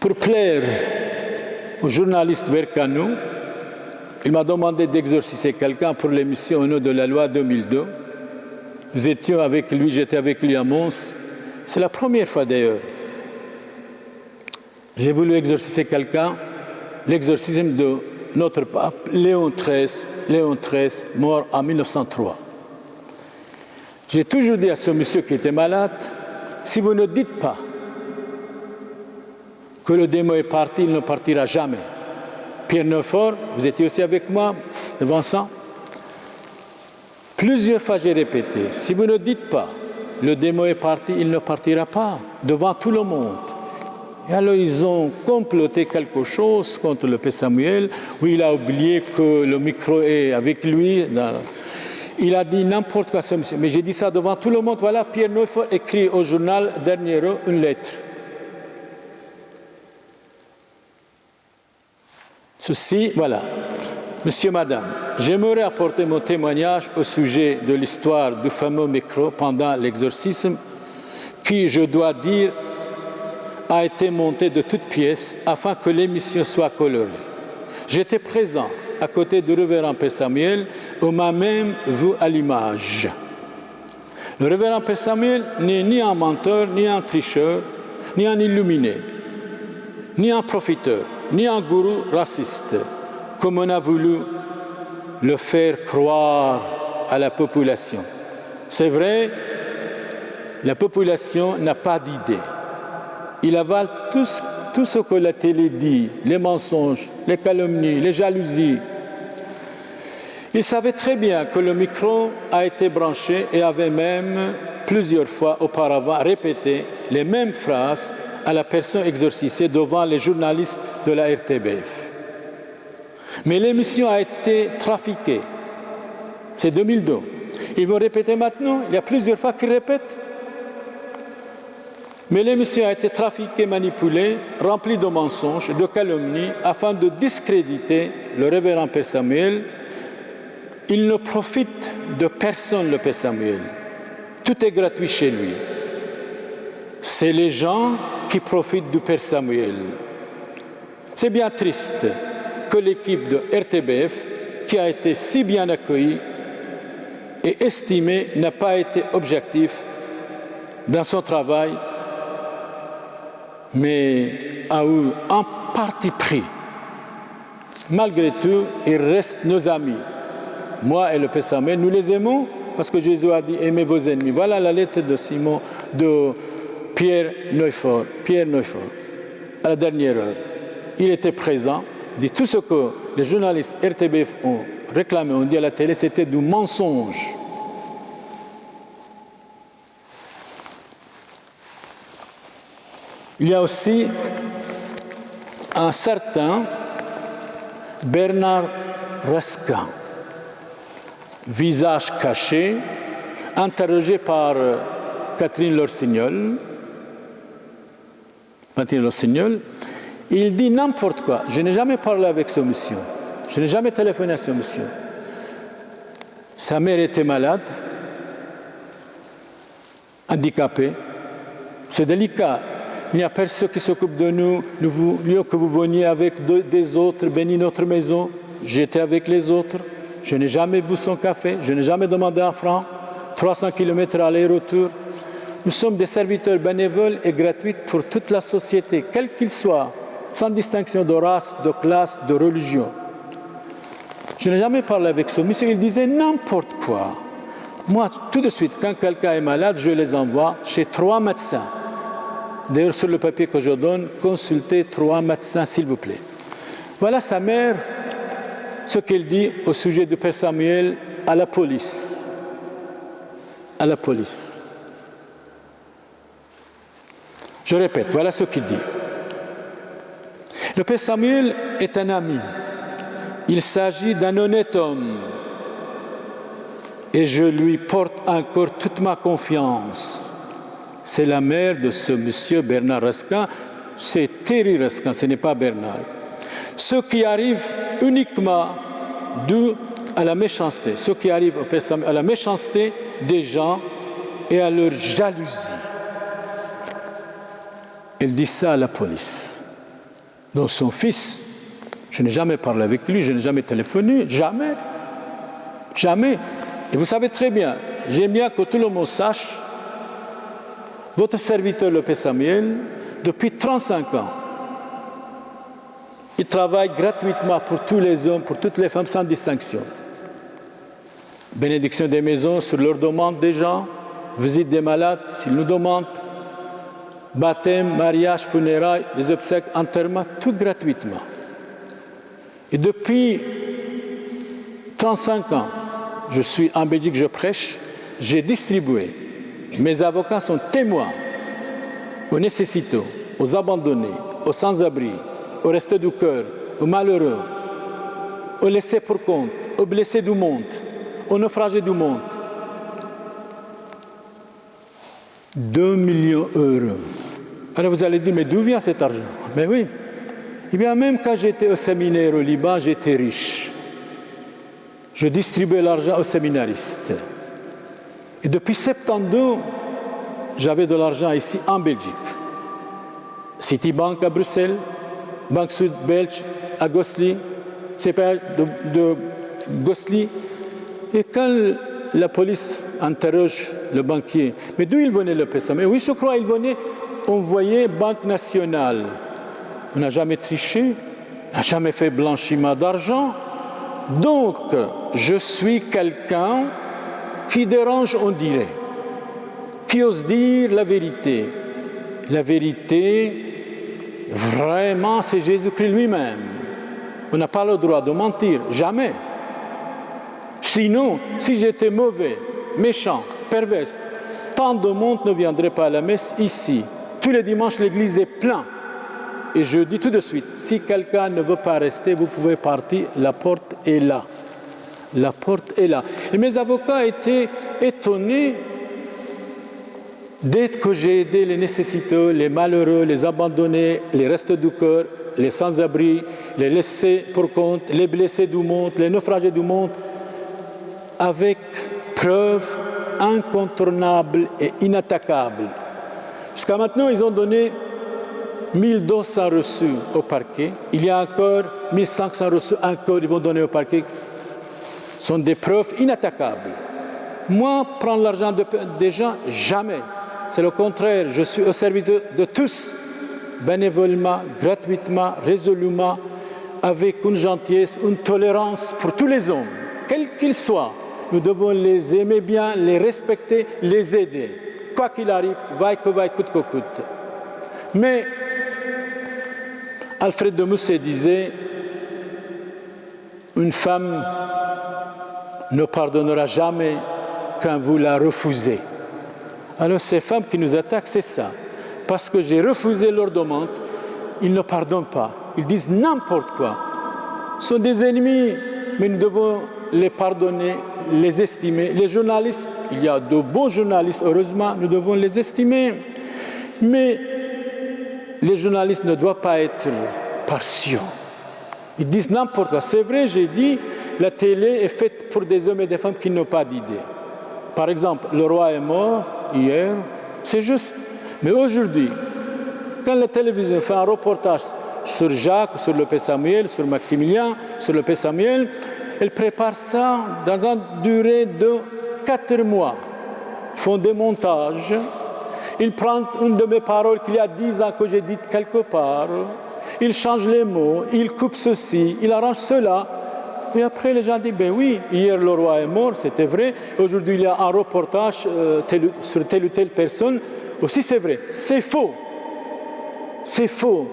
Pour plaire au journaliste Vercano, il m'a demandé d'exorciser quelqu'un pour l'émission Au nom de la loi 2002. Nous étions avec lui, j'étais avec lui à Mons. C'est la première fois d'ailleurs. J'ai voulu exorciser quelqu'un, l'exorcisme de notre pape Léon XIII, mort en 1903. J'ai toujours dit à ce monsieur qui était malade, si vous ne dites pas que le démon est parti, il ne partira jamais. Pierre Neufort, vous étiez aussi avec moi devant ça. Plusieurs fois j'ai répété, si vous ne dites pas le démon est parti, il ne partira pas devant tout le monde. Et alors ils ont comploté quelque chose contre le Père Samuel, où il a oublié que le micro est avec lui. Il a dit n'importe quoi, ce monsieur. Mais j'ai dit ça devant tout le monde. Voilà, Pierre Neufort écrit au journal Dernier Heure une lettre. Ceci, voilà. Monsieur, Madame, j'aimerais apporter mon témoignage au sujet de l'histoire du fameux micro pendant l'exorcisme, qui, je dois dire, a été monté de toutes pièces afin que l'émission soit colorée. J'étais présent à côté du révérend Père Samuel, on m'a même vu à l'image. Le révérend Père Samuel n'est ni un menteur, ni un tricheur, ni un illuminé, ni un profiteur, ni un gourou raciste, comme on a voulu le faire croire à la population. C'est vrai, la population n'a pas d'idée. Il avale tout ce que la télé dit, les mensonges, les calomnies, les jalousies. Il savait très bien que le micro a été branché et avait même plusieurs fois auparavant répété les mêmes phrases à la personne exorcisée devant les journalistes de la RTBF. Mais l'émission a été trafiquée. C'est 2002. Ils vont répéter maintenant, il y a plusieurs fois qu'ils répètent. Mais l'émission a été trafiquée, manipulée, remplie de mensonges et de calomnies afin de discréditer le révérend Père Samuel. Il ne profite de personne, le Père Samuel. Tout est gratuit chez lui. C'est les gens qui profitent du Père Samuel. C'est bien triste que l'équipe de RTBF, qui a été si bien accueillie et estimée, n'a pas été objective dans son travail, mais a eu un parti pris. Malgré tout, ils restent nos amis. Moi et le Père Samuel, nous les aimons parce que Jésus a dit « Aimez vos ennemis ». Voilà la lettre de Pierre Neufort, à la dernière heure. Il était présent, il dit tout ce que les journalistes RTBF ont réclamé, ont dit à la télé, c'était du mensonge. Il y a aussi un certain Bernard Raskin, visage caché, interrogé par Catherine Lorsignol. Il dit n'importe quoi. Je n'ai jamais parlé avec ce monsieur. Je n'ai jamais téléphoné à ce monsieur. Sa mère était malade, handicapée. C'est délicat. Il n'y a personne qui s'occupe de nous. Nous voulions que vous veniez avec des autres, bénir notre maison. J'étais avec les autres. Je n'ai jamais bu son café. Je n'ai jamais demandé un franc. 300 km aller-retour. Nous sommes des serviteurs bénévoles et gratuits pour toute la société, quel qu'il soit, sans distinction de race, de classe, de religion. Je n'ai jamais parlé avec ce monsieur. Il disait n'importe quoi. Moi, tout de suite, quand quelqu'un est malade, je les envoie chez 3 médecins. D'ailleurs, sur le papier que je donne, consultez 3 médecins, s'il vous plaît. Voilà sa mère, ce qu'elle dit au sujet du Père Samuel à la police. À la police. Je répète, voilà ce qu'il dit. Le Père Samuel est un ami. Il s'agit d'un honnête homme. Et je lui porte encore toute ma confiance. C'est la mère de ce monsieur Bernard Raskin. C'est Thierry Raskin, ce n'est pas Bernard. Ce qui arrive uniquement dû à la méchanceté, ce qui arrive au Père Samuel, à la méchanceté des gens et à leur jalousie. Il dit ça à la police. Donc son fils, je n'ai jamais parlé avec lui, je n'ai jamais téléphoné, jamais. Jamais. Et vous savez très bien, j'aime bien que tout le monde sache, votre serviteur, le Père Samuel, depuis 35 ans, il travaille gratuitement pour tous les hommes, pour toutes les femmes, sans distinction. Bénédiction des maisons sur leur demande des gens, visite des malades s'ils nous demandent, baptême, mariage, funérailles, des obsèques, enterrement, tout gratuitement. Et depuis 35 ans, je suis en Belgique, je prêche, j'ai distribué. Mes avocats sont témoins aux nécessiteux, aux abandonnés, aux sans-abri, aux restés du cœur, aux malheureux, aux laissés pour compte, aux blessés du monde, aux naufragés du monde. 2 millions d'euros. Alors vous allez dire, mais d'où vient cet argent? Mais oui. Eh bien, même quand j'étais au séminaire au Liban, j'étais riche. Je distribuais l'argent aux séminaristes. Et depuis 1972, j'avais de l'argent ici en Belgique. Citibank à Bruxelles, Banque Sud belge à Gosselies, CPA de Gosselies. Et quand la police interroge le banquier, mais d'où il venait le PSA? Mais oui, je crois qu'il venait envoyer Banque nationale. On n'a jamais triché, on n'a jamais fait blanchiment d'argent. Donc, je suis quelqu'un qui dérange, on dirait, qui ose dire la vérité. La vérité, vraiment, c'est Jésus-Christ lui-même. On n'a pas le droit de mentir, jamais. Sinon, si j'étais mauvais, méchant, pervers, tant de monde ne viendrait pas à la messe ici. Tous les dimanches, l'église est pleine. Et je dis tout de suite, si quelqu'un ne veut pas rester, vous pouvez partir, la porte est là. La porte est là. Et mes avocats étaient étonnés dès que j'ai aidé les nécessiteux, les malheureux, les abandonnés, les restes du cœur, les sans-abri, les laissés pour compte, les blessés du monde, les naufragés du monde, avec preuves incontournables et inattaquables. Jusqu'à maintenant, ils ont donné 1200 reçus au parquet. Il y a encore 1500 reçus encore, ils vont donner au parquet. Ce sont des preuves inattaquables. Moi, prendre l'argent des gens, jamais. C'est le contraire. Je suis au service de tous, bénévolement, gratuitement, résolument, avec une gentillesse, une tolérance pour tous les hommes, quels qu'ils soient. Nous devons les aimer bien, les respecter, les aider. Quoi qu'il arrive, vaille que vaille, coûte que coûte. Mais Alfred de Musset disait, une femme ne pardonnera jamais quand vous la refusez. Alors ces femmes qui nous attaquent, c'est ça. Parce que j'ai refusé leur demande, ils ne pardonnent pas. Ils disent n'importe quoi. Ce sont des ennemis, mais nous devons les pardonner, les estimer. Les journalistes, il y a de bons journalistes, heureusement, nous devons les estimer. Mais les journalistes ne doivent pas être partiaux. Ils disent n'importe quoi. C'est vrai, j'ai dit, la télé est faite pour des hommes et des femmes qui n'ont pas d'idée. Par exemple, le roi est mort hier, c'est juste. Mais aujourd'hui, quand la télévision fait un reportage sur Jacques, sur le Père Samuel, sur Maximilien, sur le Père Samuel, elle prépare ça dans une durée de 4 mois. Ils font des montages. Ils prennent une de mes paroles qu'il y a 10 ans que j'ai dites quelque part. Ils changent les mots, ils coupent ceci, ils arrangent cela. Et après, les gens disent, ben oui, hier le roi est mort, c'était vrai. Aujourd'hui, il y a un reportage sur telle ou telle personne. Aussi, c'est vrai. C'est faux. C'est faux.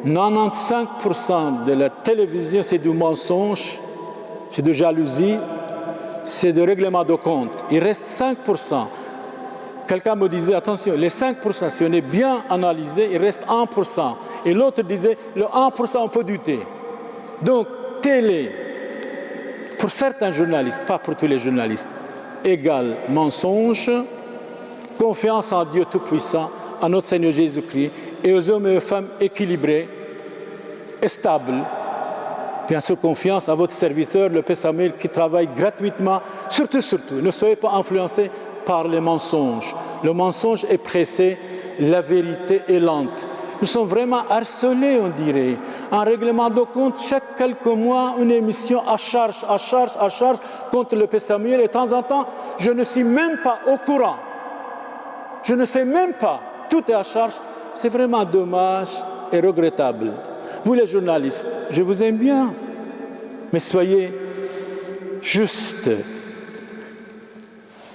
95% de la télévision, c'est du mensonge, c'est de jalousie, c'est de règlement de compte. Il reste 5%. Quelqu'un me disait, attention, les 5%, si on est bien analysé, il reste 1%. Et l'autre disait, le 1%, on peut douter. Donc, télé, pour certains journalistes, pas pour tous les journalistes, égale mensonge, confiance en Dieu Tout-Puissant, en notre Seigneur Jésus-Christ, et aux hommes et aux femmes équilibrés et stables. Bien sûr, confiance à votre serviteur, le Père Samuel, qui travaille gratuitement. Surtout, ne soyez pas influencés par les mensonges. Le mensonge est pressé, la vérité est lente. Nous sommes vraiment harcelés, on dirait. Un règlement de compte, chaque quelques mois, une émission à charge contre le Père Samuel. Et de temps en temps, je ne suis même pas au courant. Je ne sais même pas. Tout est à charge. C'est vraiment dommage et regrettable. Vous les journalistes, je vous aime bien, mais soyez justes.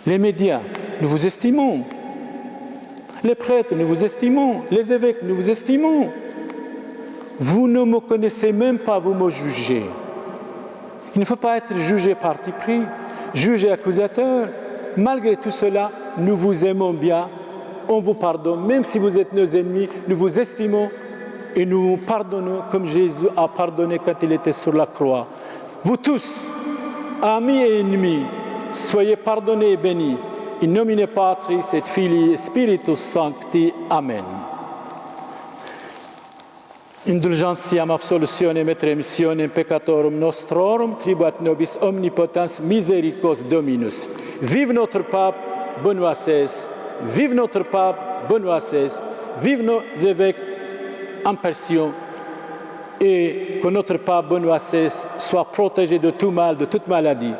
Les médias, nous vous estimons. Les prêtres, nous vous estimons. Les évêques, nous vous estimons. Vous ne me connaissez même pas, vous me jugez. Il ne faut pas être jugé parti pris, jugé accusateur. Malgré tout cela, nous vous aimons bien. On vous pardonne, même si vous êtes nos ennemis, nous vous estimons et nous vous pardonnons comme Jésus a pardonné quand il était sur la croix. Vous tous, amis et ennemis, soyez pardonnés et bénis. In nomine Patris et Filii Spiritus Sancti. Amen. Indulgentiam absolutionem et remissionem peccatorum nostrorum, tribuat nobis omnipotens misericors Dominus. Vive notre pape, Benoît XVI. Vive notre pape, Benoît XVI. Vive nos évêques en pension. Et que notre pape Benoît XVI soit protégé de tout mal, de toute maladie.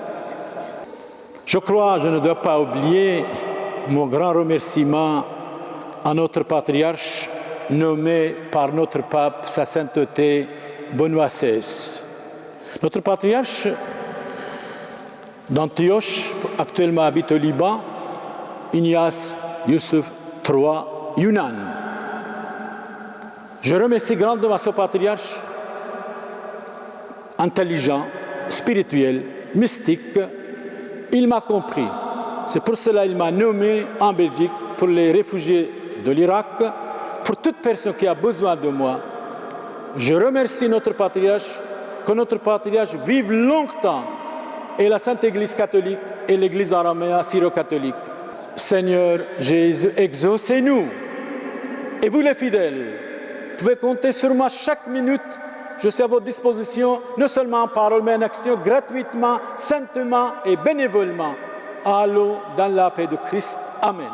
Je crois, je ne dois pas oublier mon grand remerciement à notre patriarche nommé par notre pape, sa sainteté, Benoît XVI. Notre patriarche d'Antioche, actuellement habite au Liban, Ignace Youssef III Younan. Je remercie grandement ce patriarche intelligent, spirituel, mystique. Il m'a compris. C'est pour cela qu'il m'a nommé en Belgique pour les réfugiés de l'Irak, pour toute personne qui a besoin de moi. Je remercie notre patriarche, que notre patriarche vive longtemps, et la Sainte Église catholique et l'Église araméenne syro-catholique. Seigneur Jésus, exaucez-nous. Et vous les fidèles, vous pouvez compter sur moi chaque minute. Je suis à votre disposition, non seulement en parole, mais en action, gratuitement, saintement et bénévolement. Allons dans la paix de Christ. Amen.